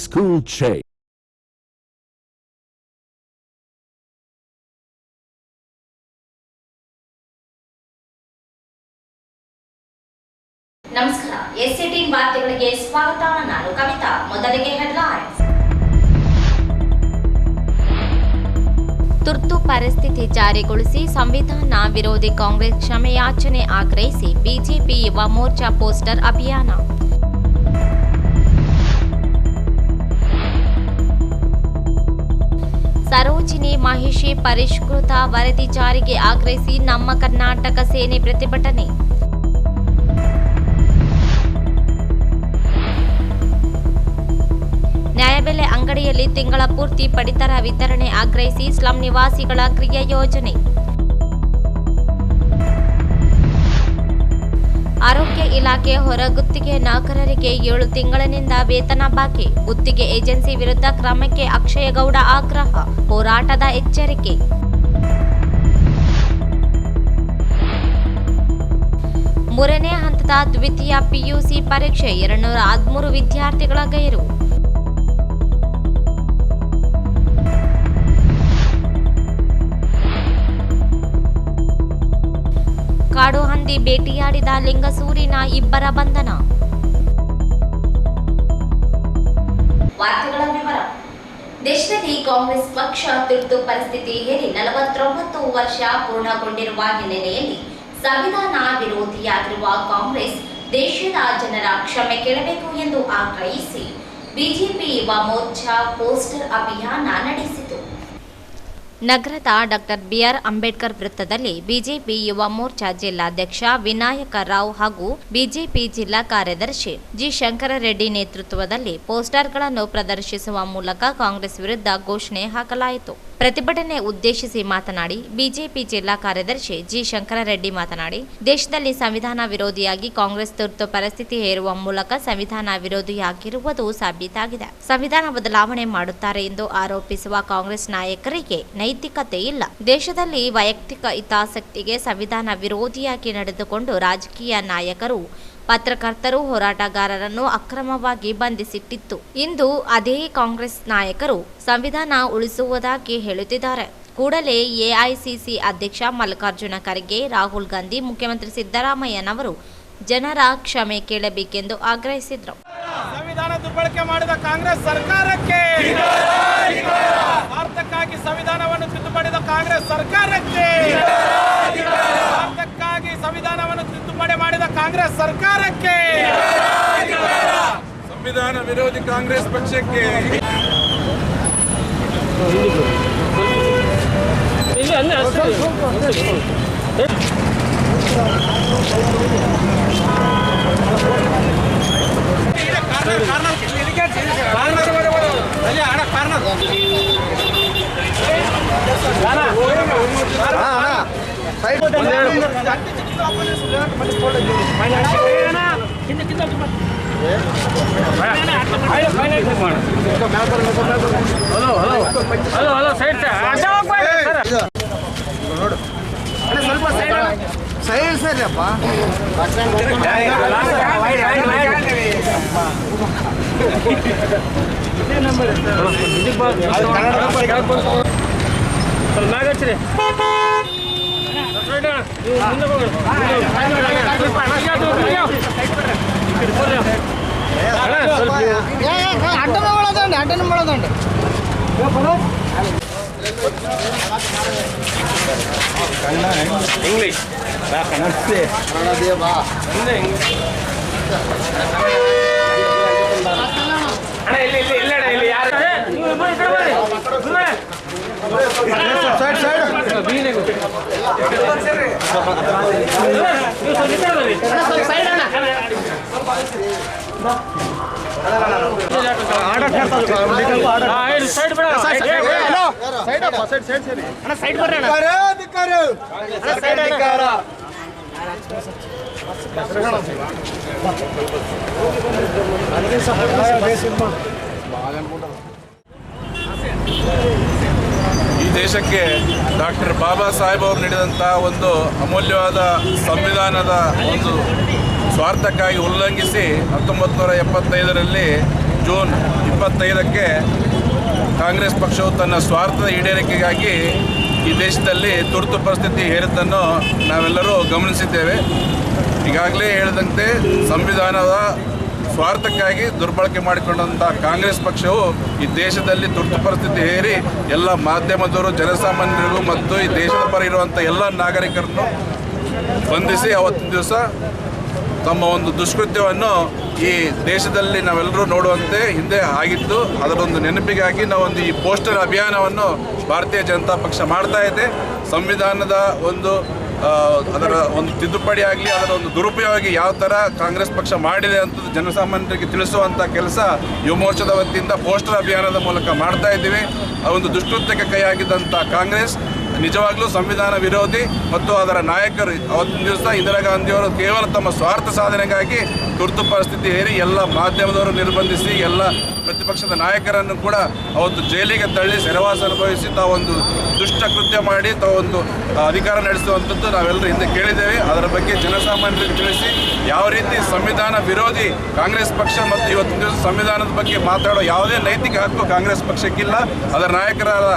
School Che. ನಮಸ್ಕಾರ. S18 ವಾರ್ತೆಗಳಿಗೆ ಸ್ವಾಗತ. ನಾನು ಕವಿತಾ. ಮೊದಲಿಗೆ ಹೆಡ್ಲೈನ್ಸ್. ತುರ್ತು ಪರಿಸ್ಥಿತಿ ಜಾರಿಗೊಳಿಸಿ ಸಂವಿಧಾನ ವಿರೋಧಿ ಕಾಂಗ್ರೆಸ್ ಕ್ಷಮೆಯಾಚನೆ ಆಗ್ರಹಿಸಿ ಬಿಜೆಪಿ ಯುವ ಮೋರ್ಚಾ ಪೋಸ್ಟರ್ ಅಭಿಯಾನ. ಸರೋಜಿನಿ ಮಹಿಷಿ ಪರಿಷ್ಕೃತ ವರದಿ ಜಾರಿಗೆ ಆಗ್ರಹಿಸಿ ನಮ್ಮ ಕರ್ನಾಟಕ ಸೇನೆ ಪ್ರತಿಭಟನೆ. ನ್ಯಾಯಬೆಲೆ ಅಂಗಡಿಯಲ್ಲಿ ತಿಂಗಳ ಪೂರ್ತಿ ಪಡಿತರ ವಿತರಣೆ ಆಗ್ರಹಿಸಿ ಸ್ಲಂ ನಿವಾಸಿಗಳ ಕ್ರಿಯಾ ಯೋಜನೆ. ಆರೋಗ್ಯ ಇಲಾಖೆ ಹೊರಗುತ್ತಿಗೆ ನೌಕರರಿಗೆ 7 ತಿಂಗಳಿನಿಂದ ವೇತನ ಬಾಕಿ. ಗುತ್ತಿಗೆ ಏಜೆನ್ಸಿ ವಿರುದ್ಧ ಕ್ರಮಕ್ಕೆ ಅಕ್ಷಯಗೌಡ ಆಗ್ರಹ. ಹೋರಾಟದ ಎಚ್ಚರಿಕೆ. ಮೂರನೇ ಹಂತದ ದ್ವಿತೀಯ ಪಿಯುಸಿ ಪರೀಕ್ಷೆ 213 ವಿದ್ಯಾರ್ಥಿಗಳ ಗೈರು. ಕಾಡು ಹಂದಿ ಬೇಟೆಯಾಡಿದ ಲಿಂಗಸೂರಿನ 2 ಬಂಧನ. ವಾರ್ತೆಗಳ ವಿವರ. ದೇಶದಲ್ಲಿ ಕಾಂಗ್ರೆಸ್ ಪಕ್ಷ ತುರ್ತು ಪರಿಸ್ಥಿತಿ ಹೇರಿ 49 ವರ್ಷ ಪೂರ್ಣಗೊಂಡಿರುವ ಹಿನ್ನೆಲೆಯಲ್ಲಿ ಸಂವಿಧಾನ ವಿರೋಧಿಯಾಗಿರುವ ಕಾಂಗ್ರೆಸ್ ದೇಶದ ಜನರ ಕ್ಷಮೆ ಕೇಳಬೇಕು ಎಂದು ಆಗ್ರಹಿಸಿ ಬಿಜೆಪಿ ಯುವ ಮೋರ್ಚಾ ಪೋಸ್ಟರ್ ಅಭಿಯಾನ ನಡೆಸಿತು. ನಗರದ ಡಾಕ್ಟರ್ BR ಅಂಬೇಡ್ಕರ್ ವೃತ್ತದಲ್ಲಿ ಬಿಜೆಪಿ ಯುವ ಮೋರ್ಚಾ ಜಿಲ್ಲಾಧ್ಯಕ್ಷ ವಿನಾಯಕ ರಾವ್ ಹಾಗೂ ಬಿಜೆಪಿ ಜಿಲ್ಲಾ ಕಾರ್ಯದರ್ಶಿ ಜಿ ಶಂಕರರೆಡ್ಡಿ ನೇತೃತ್ವದಲ್ಲಿ ಪೋಸ್ಟರ್ಗಳನ್ನು ಪ್ರದರ್ಶಿಸುವ ಮೂಲಕ ಕಾಂಗ್ರೆಸ್ ವಿರುದ್ಧ ಘೋಷಣೆ ಹಾಕಲಾಯಿತು. ಪ್ರತಿಭಟನೆ ಉದ್ದೇಶಿಸಿ ಮಾತನಾಡಿ ಬಿಜೆಪಿ ಜಿಲ್ಲಾ ಕಾರ್ಯದರ್ಶಿ ಜಿ ಶಂಕರರೆಡ್ಡಿ ಮಾತನಾಡಿ, ದೇಶದಲ್ಲಿ ಸಂವಿಧಾನ ವಿರೋಧಿಯಾಗಿ ಕಾಂಗ್ರೆಸ್ ತುರ್ತು ಪರಿಸ್ಥಿತಿ ಹೇರುವ ಮೂಲಕ ಸಂವಿಧಾನ ವಿರೋಧಿಯಾಗಿರುವುದು ಸಾಬೀತಾಗಿದೆ. ಸಂವಿಧಾನ ಬದಲಾವಣೆ ಮಾಡುತ್ತಾರೆ ಎಂದು ಆರೋಪಿಸುವ ಕಾಂಗ್ರೆಸ್ ನಾಯಕರಿಗೆ ನೈತಿಕತೆ ಇಲ್ಲ. ದೇಶದಲ್ಲಿ ವೈಯಕ್ತಿಕ ಹಿತಾಸಕ್ತಿಗೆ ಸಂವಿಧಾನ ವಿರೋಧಿಯಾಗಿ ನಡೆದುಕೊಂಡು ರಾಜಕೀಯ ನಾಯಕರು, ಪತ್ರಕರ್ತರು, ಹೋರಾಟಗಾರರನ್ನು ಅಕ್ರಮವಾಗಿ ಬಂಧಿಸಿಟ್ಟಿತ್ತು. ಇಂದು ಅದೇ ಕಾಂಗ್ರೆಸ್ ನಾಯಕರು ಸಂವಿಧಾನ ಉಳಿಸುವುದಾಗಿ ಹೇಳುತ್ತಿದ್ದಾರೆ. ಕೂಡಲೇ ಎಐಸಿಸಿ ಅಧ್ಯಕ್ಷ ಮಲ್ಲಿಕಾರ್ಜುನ ಖರ್ಗೆ, ರಾಹುಲ್ ಗಾಂಧಿ, ಮುಖ್ಯಮಂತ್ರಿ ಸಿದ್ದರಾಮಯ್ಯನವರು ಜನರ ಕ್ಷಮೆ ಕೇಳಬೇಕೆಂದು ಆಗ್ರಹಿಸಿದರು. ಸಂವಿಧಾನ ದುರ್ಬಳಕೆ ಮಾಡಿದ ಕಾಂಗ್ರೆಸ್ ಸರ್ಕಾರಕ್ಕೆ, ಸ್ವಾರ್ಥಕ್ಕಾಗಿ ಸಂವಿಧಾನವನ್ನು ತಿದ್ದುಪಡಿದ ಕಾಂಗ್ರೆಸ್ ಸರ್ಕಾರಕ್ಕೆ, ಸ್ವಾರ್ಥಕ್ಕಾಗಿ ಸಂವಿಧಾನವನ್ನು ತಿದ್ದುಪಡಿ ಮಾಡಿದ ಕಾಂಗ್ರೆಸ್ ಸರ್ಕಾರಕ್ಕೆ, ಸಂವಿಧಾನ ವಿರೋಧಿ ಕಾಂಗ್ರೆಸ್ ಪಕ್ಷಕ್ಕೆ ಸೈಡ್ ಸರಿ ಅಪ್ಪ ಅಡ್ಡನ ಮಾಡೋದಂడి ಇಂಗ್ಲಿಷ್ ಈ ದೇಶಕ್ಕೆ ಡಾಕ್ಟರ್ ಬಾಬಾ ಸಾಹೇಬ್ ಅವರು ನೀಡಿದಂಥ ಒಂದು ಅಮೂಲ್ಯವಾದ ಸಂವಿಧಾನದ ಒಂದು ಸ್ವಾರ್ಥಕ್ಕಾಗಿ ಉಲ್ಲಂಘಿಸಿ 1975ರಲ್ಲಿ ಜೂನ್ 25ಕ್ಕೆ ಕಾಂಗ್ರೆಸ್ ಪಕ್ಷವು ತನ್ನ ಸ್ವಾರ್ಥದ ಈಡೇರಿಕೆಗಾಗಿ ಈ ದೇಶದಲ್ಲಿ ತುರ್ತು ಪರಿಸ್ಥಿತಿ ಹೇರಿದ್ದನ್ನು ನಾವೆಲ್ಲರೂ ಗಮನಿಸಿದ್ದೇವೆ. ಈಗಾಗಲೇ ಹೇಳಿದಂತೆ ಸಂವಿಧಾನದ ಸ್ವಾರ್ಥಕ್ಕಾಗಿ ದುರ್ಬಳಕೆ ಮಾಡಿಕೊಂಡಂಥ ಕಾಂಗ್ರೆಸ್ ಪಕ್ಷವು ಈ ದೇಶದಲ್ಲಿ ತುರ್ತು ಪರಿಸ್ಥಿತಿ ಹೇರಿ ಎಲ್ಲ ಮಾಧ್ಯಮದವರು, ಜನಸಾಮಾನ್ಯರಿಗೂ ಮತ್ತು ಈ ದೇಶದ ಪರ ಇರುವಂಥ ಎಲ್ಲ ನಾಗರಿಕರನ್ನು ಬಂಧಿಸಿ ಅವತ್ತಿನ ದಿವಸ ತಮ್ಮ ಒಂದು ದುಷ್ಕೃತ್ಯವನ್ನು ಈ ದೇಶದಲ್ಲಿ ನಾವೆಲ್ಲರೂ ನೋಡುವಂತೆ ಹಿಂದೆ ಆಗಿತ್ತು. ಅದರೊಂದು ನೆನಪಿಗಾಗಿ ನಾವೊಂದು ಈ ಪೋಸ್ಟರ್ ಅಭಿಯಾನವನ್ನು ಭಾರತೀಯ ಜನತಾ ಪಕ್ಷ ಮಾಡ್ತಾ ಇದೆ. ಸಂವಿಧಾನದ ಅದರ ಒಂದು ತಿದ್ದುಪಡಿ ಆಗಲಿ, ಅದರ ಒಂದು ದುರುಪಯೋಗ ಯಾವ ಥರ ಕಾಂಗ್ರೆಸ್ ಪಕ್ಷ ಮಾಡಿದೆ ಅಂತ ಜನಸಾಮಾನ್ಯರಿಗೆ ತಿಳಿಸುವಂಥ ಕೆಲಸ ಯುವ ಮೋರ್ಚಾದ ವತಿಯಿಂದ ಪೋಸ್ಟರ್ ಅಭಿಯಾನದ ಮೂಲಕ ಮಾಡ್ತಾ ಇದ್ದೀವಿ. ಆ ಒಂದು ದುಷ್ಕೃತ್ಯಕ್ಕೆ ಕೈ ಹಾಕಿದಂಥ ಕಾಂಗ್ರೆಸ್ ನಿಜವಾಗ್ಲೂ ಸಂವಿಧಾನ ವಿರೋಧಿ ಮತ್ತು ಅದರ ನಾಯಕರು ಅವತ್ತಿನ ದಿವಸ ಇಂದಿರಾ ಗಾಂಧಿಯವರು ಕೇವಲ ತಮ್ಮ ಸ್ವಾರ್ಥ ಸಾಧನೆಗಾಗಿ ತುರ್ತು ಪರಿಸ್ಥಿತಿ ಹೇರಿ ಎಲ್ಲ ಮಾಧ್ಯಮದವರು ನಿರ್ಬಂಧಿಸಿ ಎಲ್ಲ ಪ್ರತಿಪಕ್ಷದ ನಾಯಕರನ್ನು ಕೂಡ ಅವತ್ತು ಜೈಲಿಗೆ ತಳ್ಳಿ ಸೆರೆವಾಸ ಅನುಭವಿಸಿ ತಾವೊಂದು ದುಷ್ಟ ಕೃತ್ಯ ಮಾಡಿ ತಾವೊಂದು ಅಧಿಕಾರ ನಡೆಸುವಂಥದ್ದು ನಾವೆಲ್ಲರೂ ಹಿಂದೆ ಕೇಳಿದ್ದೇವೆ. ಅದರ ಬಗ್ಗೆ ಜನಸಾಮಾನ್ಯರಿಗೆ ತಿಳಿಸಿ ಯಾವ ರೀತಿ ಸಂವಿಧಾನ ವಿರೋಧಿ ಕಾಂಗ್ರೆಸ್ ಪಕ್ಷ ಮತ್ತು ಇವತ್ತಿನ ದಿವಸ ಸಂವಿಧಾನದ ಬಗ್ಗೆ ಮಾತಾಡೋ ಯಾವುದೇ ನೈತಿಕ ಹಕ್ಕು ಕಾಂಗ್ರೆಸ್ ಪಕ್ಷಕ್ಕಿಲ್ಲ. ಅದರ ನಾಯಕರಾದ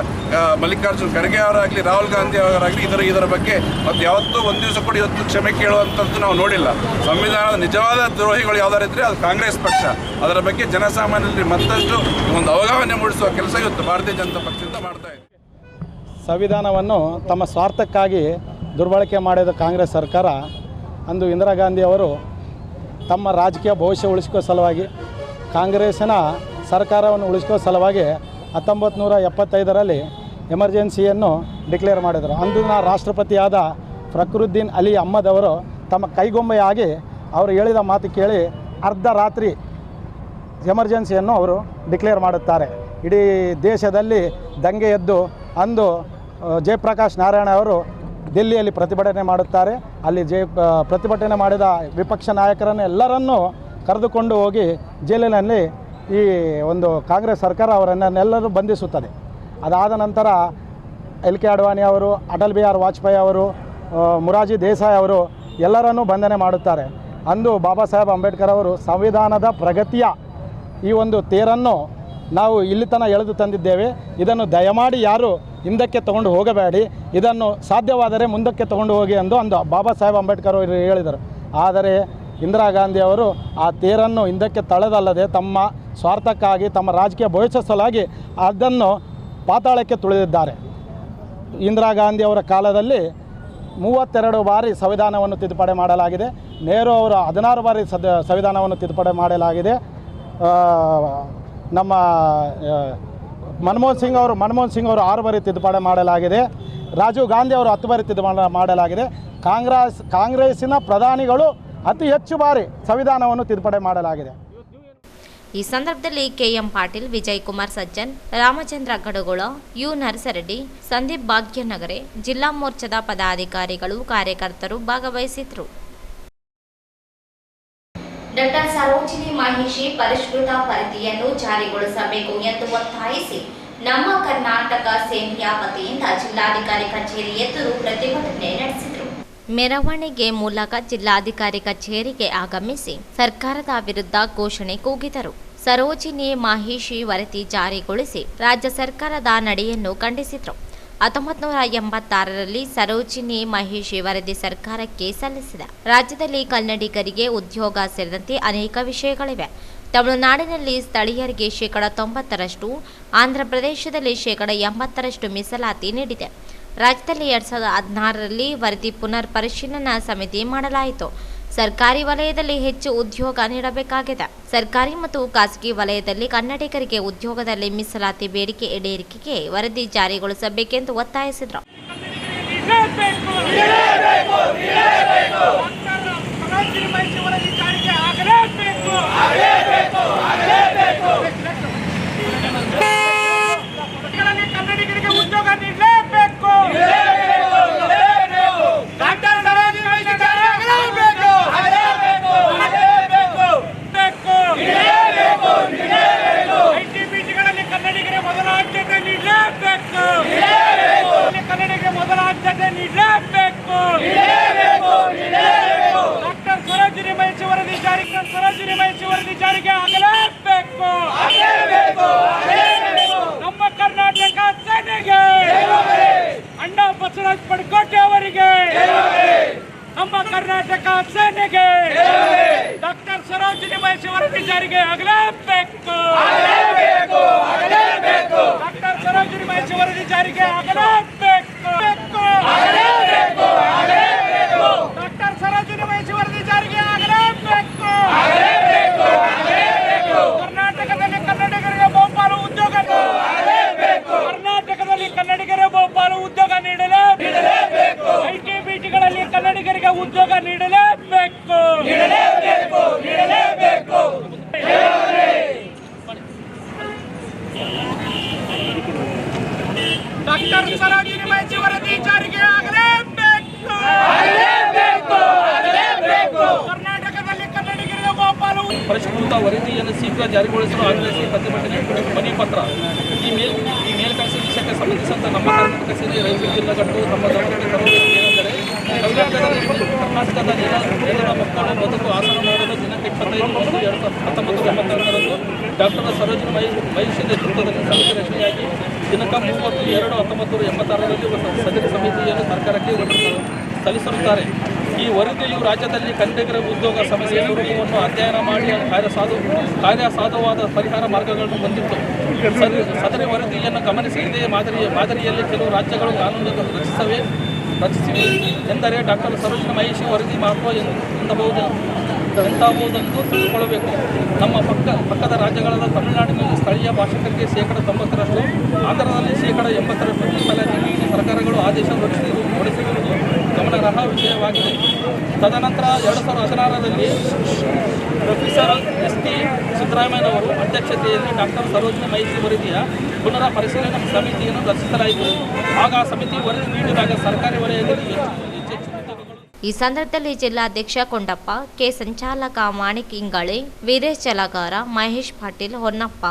ಮಲ್ಲಿಕಾರ್ಜುನ್ ಖರ್ಗೆ ಅವರಾಗಲಿ, ರಾಹುಲ್ ಗಾಂಧಿ ಅವರಾಗಲಿ ಇದರ ಬಗ್ಗೆ ಮತ್ತು ಯಾವತ್ತೂ ಒಂದು ದಿವಸ ಕೂಡ ಇವತ್ತು ಕ್ಷಮೆ ಕೇಳುವಂಥದ್ದು ನಾವು ನೋಡಿಲ್ಲ. ಸಂವಿಧಾನದ ನಿಜವಾದ ದ್ರೋಹಿಗಳು ಯಾವ್ದಾರು ಇದ್ದರೆ ಅದು ಕಾಂಗ್ರೆಸ್ ಪಕ್ಷ. ಅದರ ಬಗ್ಗೆ ಜನಸಾಮಾನ್ಯರಿಗೆ ಮತ್ತಷ್ಟು ಒಂದು ಅವಗಾಹನೆ ಮೂಡಿಸುವ ಕೆಲಸ ಇವತ್ತು ಭಾರತೀಯ ಜನತಾ ಪಕ್ಷದಿಂದ ಮಾಡ್ತಾ ಇದೆ. ಸಂವಿಧಾನವನ್ನು ತಮ್ಮ ಸ್ವಾರ್ಥಕ್ಕಾಗಿ ದುರ್ಬಳಕೆ ಮಾಡಿದ ಕಾಂಗ್ರೆಸ್ ಸರ್ಕಾರ ಅಂದು ಇಂದಿರಾ ಗಾಂಧಿ ಅವರು ತಮ್ಮ ರಾಜಕೀಯ ಭವಿಷ್ಯ ಉಳಿಸ್ಕೋ ಸಲುವಾಗಿ ಕಾಂಗ್ರೆಸ್ಸಿನ ಸರ್ಕಾರವನ್ನು ಉಳಿಸ್ಕೋ ಸಲುವಾಗಿ 1975ರಲ್ಲಿ ಎಮರ್ಜೆನ್ಸಿಯನ್ನು ಡಿಕ್ಲೇರ್ ಮಾಡಿದರು. ಅಂದಿನ ರಾಷ್ಟ್ರಪತಿಯಾದ ಫಕ್ರುದ್ದೀನ್ ಅಲಿ ಅಹ್ಮದ್ ಅವರು ತಮ್ಮ ಕೈಗೊಂಬೆಯಾಗಿ ಅವರು ಹೇಳಿದ ಮಾತು ಕೇಳಿ ಅರ್ಧ ರಾತ್ರಿ ಎಮರ್ಜೆನ್ಸಿಯನ್ನು ಅವರು ಡಿಕ್ಲೇರ್ ಮಾಡುತ್ತಾರೆ. ಇಡೀ ದೇಶದಲ್ಲಿ ದಂಗೆ ಎದ್ದು ಅಂದು ಜಯಪ್ರಕಾಶ್ ನಾರಾಯಣ ಅವರು ದಿಲ್ಲಿಯಲ್ಲಿ ಪ್ರತಿಭಟನೆ ಮಾಡುತ್ತಾರೆ. ಅಲ್ಲಿ ಪ್ರತಿಭಟನೆ ಮಾಡಿದ ವಿಪಕ್ಷ ನಾಯಕರನ್ನು ಎಲ್ಲರನ್ನೂ ಕರೆದುಕೊಂಡು ಹೋಗಿ ಜೈಲಿನಲ್ಲಿ ಈ ಒಂದು ಕಾಂಗ್ರೆಸ್ ಸರ್ಕಾರ ಅವರನ್ನೆಲ್ಲರೂ ಬಂಧಿಸುತ್ತದೆ. ಅದಾದ ನಂತರ LK ಅಡ್ವಾಣಿ ಅವರು, ಅಟಲ್ ಬಿಹಾರಿ ವಾಜಪೇಯಿ ಅವರು, ಮೊರಾರ್ಜಿ ದೇಸಾಯಿ ಅವರು ಎಲ್ಲರನ್ನೂ ಬಂಧನೆ ಮಾಡುತ್ತಾರೆ. ಅಂದು ಬಾಬಾ ಸಾಹೇಬ್ ಅಂಬೇಡ್ಕರ್ ಅವರು ಸಂವಿಧಾನದ ಪ್ರಗತಿಯ ಈ ಒಂದು ತೇರನ್ನು ನಾವು ಇಲ್ಲಿ ತನಕ ಎಳೆದು ತಂದಿದ್ದೇವೆ. ಇದನ್ನು ದಯಮಾಡಿ ಯಾರು ಹಿಂದಕ್ಕೆ ತಗೊಂಡು ಹೋಗಬೇಡಿ, ಇದನ್ನು ಸಾಧ್ಯವಾದರೆ ಮುಂದಕ್ಕೆ ತಗೊಂಡು ಹೋಗಿ ಅಂದು ಬಾಬಾ ಸಾಹೇಬ್ ಅಂಬೇಡ್ಕರ್ ಅವರು ಹೇಳಿದರು. ಆದರೆ ಇಂದಿರಾ ಗಾಂಧಿ ಅವರು ಆ ತೇರನ್ನು ಹಿಂದಕ್ಕೆ ತಳೆದಲ್ಲದೆ ತಮ್ಮ ಸ್ವಾರ್ಥಕ್ಕಾಗಿ ತಮ್ಮ ರಾಜಕೀಯ ಭವಿಷ್ಯ ಸಲುವಾಗಿ ಅದನ್ನು ಪಾತಾಳಕ್ಕೆ ತುಳಿದಿದ್ದಾರೆ. ಇಂದಿರಾ ಗಾಂಧಿ ಅವರ ಕಾಲದಲ್ಲಿ 32 ಬಾರಿ ಸಂವಿಧಾನವನ್ನು ತಿದ್ದುಪಡಿ ಮಾಡಲಾಗಿದೆ. ನೆಹರು ಅವರು 16 ಬಾರಿ ಸಂವಿಧಾನವನ್ನು ತಿದ್ದುಪಡಿ ಮಾಡಲಾಗಿದೆ. ನಮ್ಮ ಮನಮೋಹನ್ ಸಿಂಗ್ ಅವರು 6 ಬಾರಿ ತಿದ್ದುಪಡಿ ಮಾಡಲಾಗಿದೆ. ರಾಜೀವ್ ಗಾಂಧಿ ಅವರು 10 ಬಾರಿ ತಿದ್ದುಪಡಿ ಮಾಡಲಾಗಿದೆ. ಕಾಂಗ್ರೆಸ್ಸಿನ ಪ್ರಧಾನಿಗಳು ಅತಿ ಹೆಚ್ಚು ಬಾರಿ ಸಂವಿಧಾನವನ್ನು ತಿದ್ದುಪಡಿ ಮಾಡಲಾಗಿದೆ. ಈ ಸಂದರ್ಭದಲ್ಲಿ KM ಪಾಟೀಲ್, ವಿಜಯ್ ಕುಮಾರ್ ಸಜ್ಜನ್, ರಾಮಚಂದ್ರ ಗಡಗೋಳ, ಯು ನರಸರೆಡ್ಡಿ, ಸಂದೀಪ್ ಭಾಗ್ಯನಗರೆ, ಜಿಲ್ಲಾ ಮೋರ್ಚಾದ ಪದಾಧಿಕಾರಿಗಳು, ಕಾರ್ಯಕರ್ತರು ಭಾಗವಹಿಸಿದ್ರು. ಡಾಕ್ಟರ್ ಸರೋಜಿನಿ ಮಹಿಷಿ ಪರಿಷ್ಕೃತ ವರದಿಯನ್ನು ಜಾರಿಗೊಳಿಸಬೇಕು ಎಂದು ಒತ್ತಾಯಿಸಿ ನಮ್ಮ ಕರ್ನಾಟಕ ಸೇನೆಯ ವತಿಯಿಂದ ಜಿಲ್ಲಾಧಿಕಾರಿ ಕಚೇರಿ ಎದುರು ಪ್ರತಿಭಟನೆ ನಡೆಸಿದರು. ಮೆರವಣಿಗೆ ಮೂಲಕ ಜಿಲ್ಲಾಧಿಕಾರಿ ಕಚೇರಿಗೆ ಆಗಮಿಸಿ ಸರ್ಕಾರದ ವಿರುದ್ಧ ಘೋಷಣೆ ಕೂಗಿದರು. ಸರೋಜಿನಿ ಮಹಿಷಿ ವರದಿ ಜಾರಿಗೊಳಿಸಿ ರಾಜ್ಯ ಸರ್ಕಾರದ ನಡೆಯನ್ನು ಖಂಡಿಸಿದರು. 1986ರಲ್ಲಿ ಸರೋಜಿನಿ ಮಹಿಷಿ ವರದಿ ಸರ್ಕಾರಕ್ಕೆ ಸಲ್ಲಿಸಿದೆ. ರಾಜ್ಯದಲ್ಲಿ ಕನ್ನಡಿಗರಿಗೆ ಉದ್ಯೋಗ ಸೇರಿದಂತೆ ಅನೇಕ ವಿಷಯಗಳಿವೆ. ತಮಿಳುನಾಡಿನಲ್ಲಿ ಸ್ಥಳೀಯರಿಗೆ 90%, ಆಂಧ್ರಪ್ರದೇಶದಲ್ಲಿ 80% ಮೀಸಲಾತಿ ನೀಡಿದೆ. ರಾಜ್ಯದಲ್ಲಿ 2016ರಲ್ಲಿ ವರದಿ ಪುನರ್ ಪರಿಶೀಲನಾ ಸಮಿತಿ ಮಾಡಲಾಯಿತು. ಸರ್ಕಾರಿ ವಲಯದಲ್ಲಿ ಹೆಚ್ಚು ಉದ್ಯೋಗ ನೀಡಬೇಕಾಗಿದೆ. ಸರ್ಕಾರಿ ಮತ್ತು ಖಾಸಗಿ ವಲಯದಲ್ಲಿ ಕನ್ನಡಿಗರಿಗೆ ಉದ್ಯೋಗದಲ್ಲಿ ಮೀಸಲಾತಿ ಬೇಡಿಕೆ ಈಡೇರಿಕೆಗೆ ವರದಿ ಜಾರಿಗೊಳಿಸಬೇಕೆಂದು ಒತ್ತಾಯಿಸಿದರು. ಸರೋಜಿನಿ ಮಹಿಷಿ ವರದಿ ಜಾರಿಗೆ ಆಗಲೇಬೇಕು. ಬಸವರಾಜ್ ಪಡ್ಕೋಟೆ ಅವರಿಗೆ, ನಮ್ಮ ಕರ್ನಾಟಕ ಸೇನೆಗೆ, ಡಾಕ್ಟರ್ ಸರೋಜಿನಿ ಮಹಿಷಿ ವರದಿ ಜಾರಿಗೆ ಆಗಲೇಬೇಕು. ಡಾಕ್ಟರ್ ಸರೋಜಿನಿ ಮಹಿಷಿ ವರದಿ ಜಾರಿಗೆ ಆಗಲೇಬೇಕು. ಡಾಕ್ಟರ್ ಸರೋಜಿನಿ ಮಹಿಷಿ ವರದಿ ಜಾರಿಗೆ ಆಗಲೇಬೇಕು. ಕರ್ನಾಟಕದಲ್ಲಿ ಕನ್ನಡಿಗರಿಗೆ ಬಹುಪಾಲು ಉದ್ಯೋಗ, ಕರ್ನಾಟಕದಲ್ಲಿ ಕನ್ನಡಿಗರಿಗೆ ಬಹುಪಾಲು ಉದ್ಯೋಗ ನೀಡಲೇಬೇಕು. ಐಟಿ ಬಿಟಿಗಳಲ್ಲಿ ಕನ್ನಡಿಗರಿಗೆ ಉದ್ಯೋಗ ನೀಡಲೇಬೇಕು. ಡಾಕ್ಟರ್ ಸರೋಜಿನಿ ಮಹಿಷಿ ವರದಿ ಜಾರಿಗೆ ಆಗಲೇಬೇಕು. ಕರ್ನಾಟಕದಲ್ಲಿ ಕನ್ನಡಿಗರಿಗೆ ಬಹುಪಾಲು ಪರಿಷ್ಕೃತ ವರದಿಯನ್ನು ಶೀಘ್ರ ಜಾರಿಗೊಳಿಸಲು ಆಗ್ರಹಿಸಿ ಪ್ರತಿಭಟನೆ ಮನವಿ ಪತ್ರ. ಈ ಮೇಲ್ಕಳಿಸಿದ ವಿಷಯಕ್ಕೆ ಸಂಬಂಧಿಸಿದಂತೆ ನಮ್ಮ ಕರ್ನಾಟಕ ಸೇನೆ ರಾಯಚೂರು ಜಿಲ್ಲಾ ಘಟಕವು ತಮ್ಮ ಗಮನಕ್ಕೆ ತರುವುದೇನೆಂದರೆ, ಕರ್ನಾಟಕದ ನೆಲದ ಮಕ್ಕಳು ಬದುಕು ಆಸನ ಮಾಡಲು ದಿನಾಂಕ 25/1/1982 ಡಾಕ್ಟರ್ ಸರೋಜಿನಿ ಮಹಿಷಿ ನೇತೃತ್ವದಲ್ಲಿ ಸಮಿತಿ ರಚನೆಯಾಗಿ ದಿನಾಂಕ 30/2/1986 ಸದರಿ ಸಮಿತಿಯನ್ನು ಸರ್ಕಾರಕ್ಕೆ ಸಲ್ಲಿಸಿರುತ್ತಾರೆ. ಈ ವರದಿಯು ರಾಜ್ಯದಲ್ಲಿ ಕನ್ನಡಿಗರ ಉದ್ಯೋಗ ಸಮಸ್ಯೆ ಸ್ವರೂಪವನ್ನು ಅಧ್ಯಯನ ಮಾಡಿ ಕಾರ್ಯಸಾಧುವಾದ ಪರಿಹಾರ ಮಾರ್ಗಗಳನ್ನು ಹೊಂದಿತ್ತು. ಸದರಿ ವರದಿಯನ್ನು ಗಮನಿಸಿ ಇದೇ ಮಾದರಿಯಲ್ಲಿ ಕೆಲವು ರಾಜ್ಯಗಳು ಕಾನೂನು ರಚಿಸಿವೆ ಎಂದರೆ ಡಾಕ್ಟರ್ ಸರೋಜಿನಿ ಮಹಿಷಿ ವರದಿ ಮಹತ್ವ ಎಂತಾಗುವುದೆಂದು ತಿಳಿದುಕೊಳ್ಳಬೇಕು. ನಮ್ಮ ಪಕ್ಕದ ರಾಜ್ಯಗಳಾದ ತಮಿಳುನಾಡಿನಲ್ಲಿ ಸ್ಥಳೀಯ ಭಾಷಿಕರಿಗೆ 90%, ಆಂಧ್ರದಲ್ಲಿ 80% ಮೀಸಲಾತಿ ನೀಡಿ ಸರ್ಕಾರಗಳು ಆದೇಶ ಹೊರಡಿಸಿರುವುದು ಗಮನಾರ್ಹ ವಿಷಯವಾಗಿದೆ. ತದನಂತರ 2016ರಲ್ಲಿ ಪ್ರೊಫೆಸರ್ ST ಸಿದ್ದರಾಮಯ್ಯನವರು ಅಧ್ಯಕ್ಷತೆಯಲ್ಲಿ ಡಾಕ್ಟರ್ ಸರೋಜಿನಿ ಮಹಿಷಿ ವರದಿಯ ಪುನರ ಪರಿಶೀಲನಾ ಸಮಿತಿಯನ್ನು ರಚಿಸಲಾಯಿತು. ಆಗ ಸಮಿತಿ ವರದಿ ನೀಡಿದಾಗ ಸರ್ಕಾರಿ ವಲಯದಲ್ಲಿ ಈ ಸಂದರ್ಭದಲ್ಲಿ ಜಿಲ್ಲಾಧ್ಯಕ್ಷ ಕೊಂಡಪ್ಪ, ಕೆ ಸಂಚಾಲಕ ಮಾಣಿಕ್ ಇಂಗಾಳೆ, ವೀರೇಶ್ ಚಲಗಾರ, ಮಹೇಶ್ ಪಾಟೀಲ್, ಹೊನ್ನಪ್ಪ,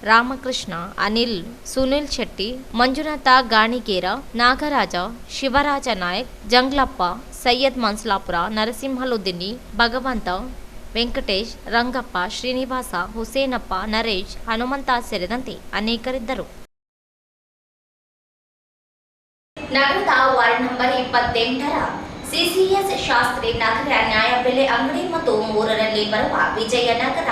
ರಾಮಕೃಷ್ಣ, ಅನಿಲ್, ಸುನಿಲ್ ಶೆಟ್ಟಿ, ಮಂಜುನಾಥ ಗಾಣಿಗೇರ, ನಾಗರಾಜ, ಶಿವರಾಜ ನಾಯಕ್, ಜಂಗ್ಲಪ್ಪ, ಸೈಯದ್ ಮನ್ಸಲಾಪುರ, ನರಸಿಂಹಲುದ್ದಿನಿ, ಭಗವಂತ, ವೆಂಕಟೇಶ್, ರಂಗಪ್ಪ, ಶ್ರೀನಿವಾಸ, ಹುಸೇನಪ್ಪ, ನರೇಶ್, ಹನುಮಂತ ಸೇರಿದಂತೆ ಅನೇಕರಿದ್ದರು. ನಗರದ ವಾರ್ಡ್ ನಂಬರ್ 28ರ ಸಿಸಿಎಸ್ ಶಾಸ್ತ್ರಿ ನಗರ ನ್ಯಾಯಬೆಲೆ ಅಂಗಡಿ ಮತ್ತು 3ರಲ್ಲಿ ಬರುವ ವಿಜಯನಗರ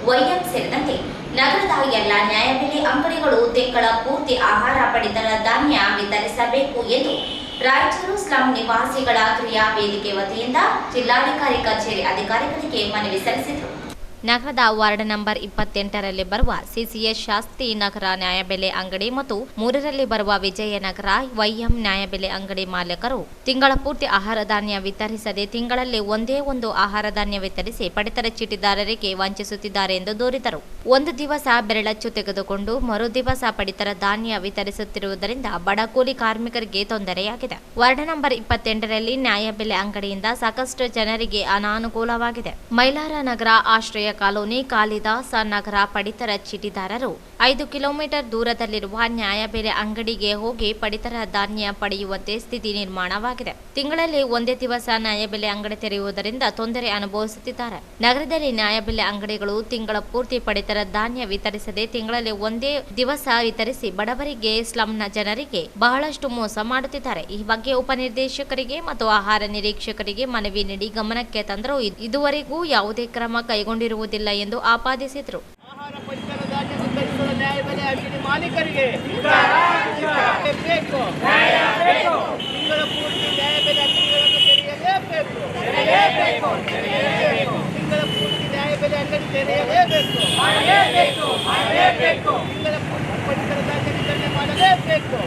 ವೈಎಂ ಸೇರಿದಂತೆ ನಗರದ ಎಲ್ಲ ನ್ಯಾಯಬೆಲೆ ಅಂಗಡಿಗಳು ತಿಂಗಳ ಪೂರ್ತಿ ಆಹಾರ ಪಡಿತರ ಧಾನ್ಯ ವಿತರಿಸಬೇಕು ಎಂದು ರಾಯಚೂರು ಸ್ಲಂ ನಿವಾಸಿಗಳ ಕ್ರಿಯಾ ವೇದಿಕೆ ವತಿಯಿಂದ ಜಿಲ್ಲಾಧಿಕಾರಿ ಕಚೇರಿ ಅಧಿಕಾರಿಗಳಿಗೆ ಮನವಿ ಸಲ್ಲಿಸಿದರು. ನಗರದ ವಾರ್ಡ್ ನಂಬರ್ 28ರಲ್ಲಿ ಬರುವ ಸಿಸಿಎಸ್ ಶಾಸ್ತ್ರಿ ನಗರ ನ್ಯಾಯಬೆಲೆ ಅಂಗಡಿ ಮತ್ತು 3ರಲ್ಲಿ ಬರುವ ವಿಜಯನಗರ ವೈಎಂ ನ್ಯಾಯಬೆಲೆ ಅಂಗಡಿ ಮಾಲೀಕರು ತಿಂಗಳ ಪೂರ್ತಿ ಆಹಾರ ಧಾನ್ಯ ವಿತರಿಸದೆ ತಿಂಗಳಲ್ಲಿ ಒಂದೇ ಒಂದು ಆಹಾರ ಧಾನ್ಯ ವಿತರಿಸಿ ಪಡಿತರ ಚೀಟಿದಾರರಿಗೆ ವಂಚಿಸುತ್ತಿದ್ದಾರೆ ಎಂದು ದೂರಿದರು. ಒಂದು ದಿವಸ ಬೆರಳಚ್ಚು ತೆಗೆದುಕೊಂಡು ಮರು ದಿವಸ ಪಡಿತರ ಧಾನ್ಯ ವಿತರಿಸುತ್ತಿರುವುದರಿಂದ ಬಡ ಕೂಲಿ ಕಾರ್ಮಿಕರಿಗೆ ತೊಂದರೆಯಾಗಿದೆ. ವಾರ್ಡ್ ನಂಬರ್ 28ರಲ್ಲಿ ನ್ಯಾಯಬೆಲೆ ಅಂಗಡಿಯಿಂದ ಸಾಕಷ್ಟು ಜನರಿಗೆ ಅನಾನುಕೂಲವಾಗಿದೆ. ಮೈಲಾರ ನಗರ ಆಶ್ರಯ ಕಾಲೋನಿ, ಕಾಳಿದಾಸ ನಗರ ಪಡಿತರ ಚೀಟಿದಾರರು 5 ಕಿಲೋಮೀಟರ್ ದೂರದಲ್ಲಿರುವ ನ್ಯಾಯಬೆಲೆ ಅಂಗಡಿಗೆ ಹೋಗಿ ಪಡಿತರ ಧಾನ್ಯ ಪಡೆಯುವಂತೆ ಸ್ಥಿತಿ ನಿರ್ಮಾಣವಾಗಿದೆ. ತಿಂಗಳಲ್ಲಿ ಒಂದೇ ದಿವಸ ನ್ಯಾಯಬೆಲೆ ಅಂಗಡಿ ತೆರೆಯುವುದರಿಂದ ತೊಂದರೆ ಅನುಭವಿಸುತ್ತಿದ್ದಾರೆ. ನಗರದಲ್ಲಿ ನ್ಯಾಯಬೆಲೆ ಅಂಗಡಿಗಳು ತಿಂಗಳ ಪೂರ್ತಿ ಪಡಿತರ ಧಾನ್ಯ ವಿತರಿಸದೆ ತಿಂಗಳಲ್ಲಿ ಒಂದೇ ದಿವಸ ವಿತರಿಸಿ ಬಡವರಿಗೆ, ಸ್ಲಂನ ಜನರಿಗೆ ಬಹಳಷ್ಟು ಮೋಸ ಮಾಡುತ್ತಿದ್ದಾರೆ. ಈ ಬಗ್ಗೆ ಉಪನಿರ್ದೇಶಕರಿಗೆ ಮತ್ತು ಆಹಾರ ನಿರೀಕ್ಷಕರಿಗೆ ಮನವಿ ನೀಡಿ ಗಮನಕ್ಕೆ ತಂದರೂ ಇದುವರೆಗೂ ಯಾವುದೇ ಕ್ರಮ ಕೈಗೊಂಡಿರುವುದಿಲ್ಲ ಎಂದು ಆಪಾದಿಸಿದರು. ಆಹಾರ ಪಡಿತರ ಧಾನ್ಯ ವಿತರಿಸುವ ನ್ಯಾಯಬೆಲೆ ಅಂಗಡಿ ಮಾಲೀಕರಿಗೆ ಬೇಕು. ತಿಂಗಳ ಪೂರ್ತಿ ನ್ಯಾಯಬೆಲೆ ಅಂಗಡಿಗಳನ್ನು ತೆರೆಯಲೇಬೇಕು. ತಿಂಗಳ ಪೂರ್ತಿ ನ್ಯಾಯಬೆಲೆ ಅಂಗಡಿ ತೆರೆಯಲೇಬೇಕು. ತಿಂಗಳ ಪೂರ್ತಿ ಪಡಿತರ ಧಾನ್ಯ ವಿತರಣೆ ಮಾಡಲೇಬೇಕು.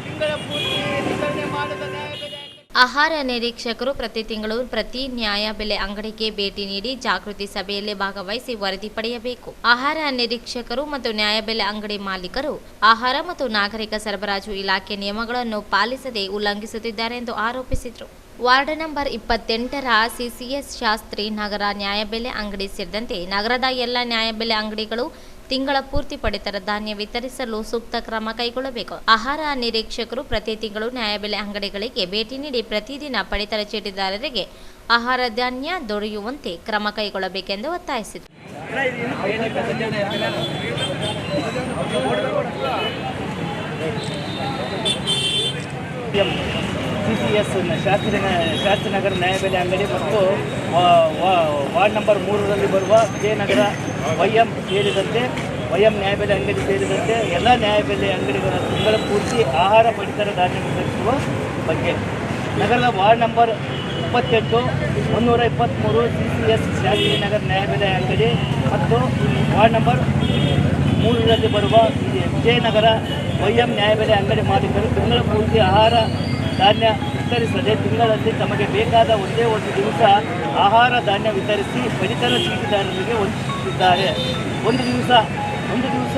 ತಿಂಗಳ ಪೂರ್ತಿ ವಿತರಣೆ ಮಾಡದ ನ್ಯಾಯಬೆಲೆ ಆಹಾರ ನಿರೀಕ್ಷಕರು ಪ್ರತಿ ತಿಂಗಳು ಪ್ರತಿ ನ್ಯಾಯಬೆಲೆ ಅಂಗಡಿಗೆ ಭೇಟಿ ನೀಡಿ ಜಾಗೃತಿ ಸಭೆಯಲ್ಲಿ ಭಾಗವಹಿಸಿ ವರದಿ ಪಡೆಯಬೇಕು. ಆಹಾರ ನಿರೀಕ್ಷಕರು ಮತ್ತು ನ್ಯಾಯಬೆಲೆ ಅಂಗಡಿ ಮಾಲೀಕರು ಆಹಾರ ಮತ್ತು ನಾಗರಿಕ ಸರಬರಾಜು ಇಲಾಖೆ ನಿಯಮಗಳನ್ನು ಪಾಲಿಸದೆ ಉಲ್ಲಂಘಿಸುತ್ತಿದ್ದಾರೆ ಎಂದು ಆರೋಪಿಸಿದರು. ವಾರ್ಡ್ ನಂಬರ್ 28ರ ಸಿಸಿಎಸ್ ಶಾಸ್ತ್ರಿ ನಗರ ನ್ಯಾಯಬೆಲೆ ಅಂಗಡಿ ಸೇರಿದಂತೆ ನಗರದ ಎಲ್ಲ ನ್ಯಾಯಬೆಲೆ ಅಂಗಡಿಗಳು ತಿಂಗಳ ಪೂರ್ತಿ ಪಡಿತರ ಧಾನ್ಯ ವಿತರಿಸಲು ಸೂಕ್ತ ಕ್ರಮ ಕೈಗೊಳ್ಳಬೇಕು. ಆಹಾರ ನಿರೀಕ್ಷಕರು ಪ್ರತಿ ತಿಂಗಳು ನ್ಯಾಯಬೆಲೆ ಅಂಗಡಿಗಳಿಗೆ ಭೇಟಿ ನೀಡಿ ಪ್ರತಿದಿನ ಪಡಿತರ ಚೀಟಿದಾರರಿಗೆ ಆಹಾರ ಧಾನ್ಯ ದೊರೆಯುವಂತೆ ಕ್ರಮ ಕೈಗೊಳ್ಳಬೇಕೆಂದು ಒತ್ತಾಯಿಸಿದರು. CCS ಶಾಸ್ತ್ರಿನಗರ ನ್ಯಾಯಬೆಲೆ ಅಂಗಡಿ ಮತ್ತು ವಾರ್ಡ್ ನಂಬರ್ 3ರಲ್ಲಿ ಬರುವ ವಿಜಯನಗರ YM ಸೇರಿದಂತೆ YM ನ್ಯಾಯಬೆಲೆ ಅಂಗಡಿ ಸೇರಿದಂತೆ ಎಲ್ಲ ನ್ಯಾಯಬೆಲೆ ಅಂಗಡಿಗಳ ತಿಂಗಳ ಪೂರ್ತಿ ಆಹಾರ ಪಡಿತರ ಧಾನ್ಯ ವಿತರಿಸುವ ಬಗ್ಗೆ ನಗರದ ವಾರ್ಡ್ ನಂಬರ್ 28 123 CCS ಶಾಸ್ತ್ರಿನಗರ ನ್ಯಾಯಬೆಲೆ ಅಂಗಡಿ ಮತ್ತು ವಾರ್ಡ್ ನಂಬರ್ 3ರಲ್ಲಿ ಬರುವ ವಿಜಯನಗರ YM ನ್ಯಾಯಬೆಲೆ ಅಂಗಡಿ ಮಾಲೀಕರು ತಿಂಗಳ ಪೂರ್ತಿ ಆಹಾರ ಧಾನ್ಯ ವಿತರಿಸದೆ ತಿಂಗಳಲ್ಲಿ ತಮಗೆ ಬೇಕಾದ ಒಂದೇ ಒಂದು ದಿವಸ ಆಹಾರ ಧಾನ್ಯ ವಿತರಿಸಿ ಪಡಿತರ ಚೀಟಿದಾರರಿಗೆ ವಂಚಿಸುತ್ತಿದ್ದಾರೆ. ಒಂದು ದಿವಸ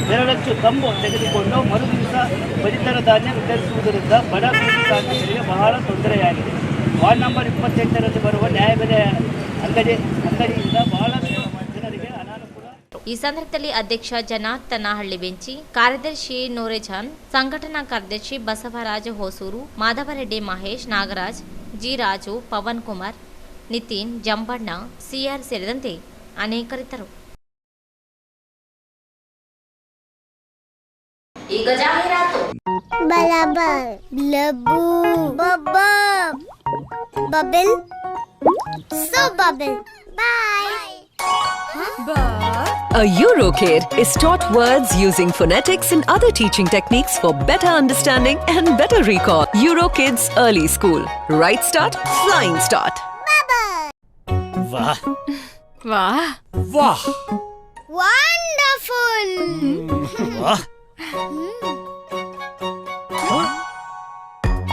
ಬೆರಳಚ್ಚು ತಂಬು ತೆಗೆದುಕೊಂಡು ಮರು ದಿವಸ ಪಡಿತರ ಧಾನ್ಯ ವಿತರಿಸುವುದರಿಂದ ಬಡ ಬೀದಿ ಕಾರ್ಮಿಕರಿಗೆ ಬಹಳ ತೊಂದರೆಯಾಗಿದೆ. ವಾರ್ಡ್ ನಂಬರ್ 28ರಲ್ಲಿ ಬರುವ ನ್ಯಾಯಬೆಲೆ ಅಂಗಡಿಯಿಂದ ಬಹಳಷ್ಟು ಜನರಿಗೆ ಅನಾನುಕೂಲ. ಈ ಸಂದರ್ಭದಲ್ಲಿ ಅಧ್ಯಕ್ಷ ಜನಾರ್ದನ ಹಳ್ಳಿಬೆಂಚಿ, ಕಾರ್ಯದರ್ಶಿ ನೂರೆಜಾನ್, ಸಂಘಟನಾ ಕಾರ್ಯದರ್ಶಿ ಬಸವರಾಜ ಹೊಸೂರು, ಮಾಧವರೆಡ್ಡಿ ಮಹೇಶ್, ನಾಗರಾಜ್, ಜಿ ರಾಜು, ಪವನ್ ಕುಮಾರ್, ನಿತಿನ್, ಜಂಬಣ್ಣ, ಸಿಆರ್ ಸೇರಿದಂತೆ ಅನೇಕರಿದ್ದರು. ಈಗ ಜಾಹೀರಾತು. A Eurokid is taught words using phonetics and other teaching techniques for better understanding and better recall. Eurokids Early School. Right start, flying start. Wow. Wow. Wow. Wonderful. Wow.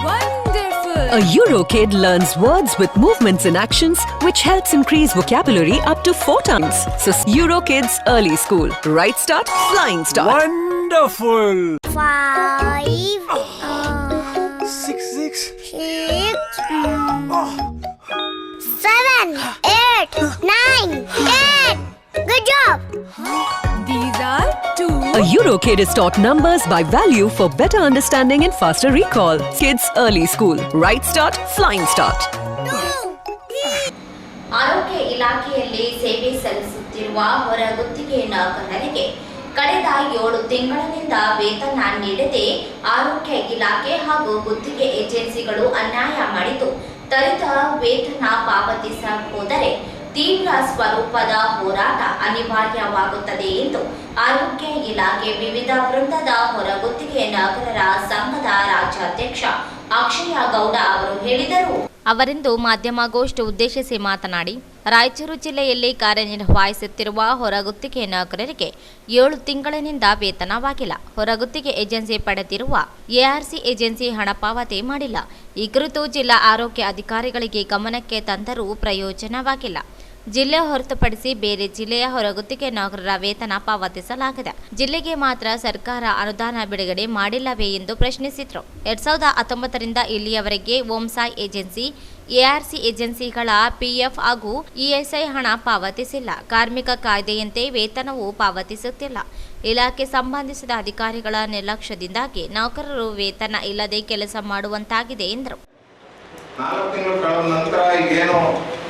Wonderful. A Eurokid learns words with movements and actions which helps increase vocabulary up to 4 times. So Eurokids Early School. Right start, flying start. Wonderful. 5 6 7 8 9 10. Good job. These are 2. A Eurokid is taught numbers by value for better understanding and faster recall. Kids Early School. Right start, flying start. ಆರೋಗ್ಯ ಇಲಾಖೆಯಲ್ಲಿ ಸೇವೆ ಸಲ್ಲಿಸುತ್ತಿರುವ ಹೊರ ಗುತ್ತಿಗೆ ನೌಕರರಿಗೆ ಕಳೆದ 7 ತಿಂಗಳಿನಿಂದ ವೇತನ ನೀಡದೆ ಆರೋಗ್ಯ ಇಲಾಖೆ ಹಾಗೂ ಗುತ್ತಿಗೆ ಏಜೆನ್ಸಿಗಳು ಅನ್ಯಾಯ ಮಾಡಿದ್ದು, ತ್ವರಿತ ವೇತನ ಪಾವತಿಸಬಹುದರೆ ತೀವ್ರ ಸ್ವರೂಪದ ಹೋರಾಟ ಅನಿವಾರ್ಯವಾಗುತ್ತದೆ ಎಂದು ಆರೋಗ್ಯ ಇಲಾಖೆ ವಿವಿಧ ವೃಂದದ ಹೊರಗುತ್ತಿಗೆ ನೌಕರರ ಸಂಘದ ರಾಜ್ಯಾಧ್ಯಕ್ಷ ಅಕ್ಷಯ ಗೌಡ ಅವರು ಹೇಳಿದರು. ಅವರಿಂದು ಮಾಧ್ಯಮಗೋಷ್ಠಿ ಉದ್ದೇಶಿಸಿ ಮಾತನಾಡಿ, ರಾಯಚೂರು ಜಿಲ್ಲೆಯಲ್ಲಿ ಕಾರ್ಯನಿರ್ವಹಿಸುತ್ತಿರುವ ಹೊರಗುತ್ತಿಗೆ ನೌಕರರಿಗೆ 7 ತಿಂಗಳಿನಿಂದ ವೇತನವಾಗಿಲ್ಲ. ಹೊರಗುತ್ತಿಗೆ ಏಜೆನ್ಸಿ ಪಡೆದಿರುವ ARC ಏಜೆನ್ಸಿ ಹಣ ಪಾವತಿ ಮಾಡಿಲ್ಲ. ಈ ಕುರಿತು ಜಿಲ್ಲಾ ಆರೋಗ್ಯ ಅಧಿಕಾರಿಗಳಿಗೆ ಗಮನಕ್ಕೆ ತಂದರೂ ಪ್ರಯೋಜನವಾಗಿಲ್ಲ. ಜಿಲ್ಲೆ ಹೊರತುಪಡಿಸಿ ಬೇರೆ ಜಿಲ್ಲೆಯ ಹೊರಗುತ್ತಿಗೆ ನೌಕರರ ವೇತನ ಪಾವತಿಸಲಾಗಿದೆ. ಜಿಲ್ಲೆಗೆ ಮಾತ್ರ ಸರ್ಕಾರ ಅನುದಾನ ಬಿಡುಗಡೆ ಮಾಡಿಲ್ಲವೇ ಎಂದು ಪ್ರಶ್ನಿಸಿದರು. 2019ರಿಂದ ಇಲ್ಲಿಯವರೆಗೆ ಓಂಸಾಯ್ ಏಜೆನ್ಸಿ, ARC ಏಜೆನ್ಸಿಗಳ PF ಹಾಗೂ ESI ಹಣ ಪಾವತಿಸಿಲ್ಲ. ಕಾರ್ಮಿಕ ಕಾಯ್ದೆಯಂತೆ ವೇತನವೂ ಪಾವತಿಸುತ್ತಿಲ್ಲ. ಇಲಾಖೆ ಸಂಬಂಧಿಸಿದ ಅಧಿಕಾರಿಗಳ ನಿರ್ಲಕ್ಷ್ಯದಿಂದಾಗಿ ನೌಕರರು ವೇತನ ಇಲ್ಲದೆ ಕೆಲಸ ಮಾಡುವಂತಾಗಿದೆ ಎಂದರು. 4 ತಿಂಗಳು ಕಳೆದ ನಂತರ ಈಗೇನು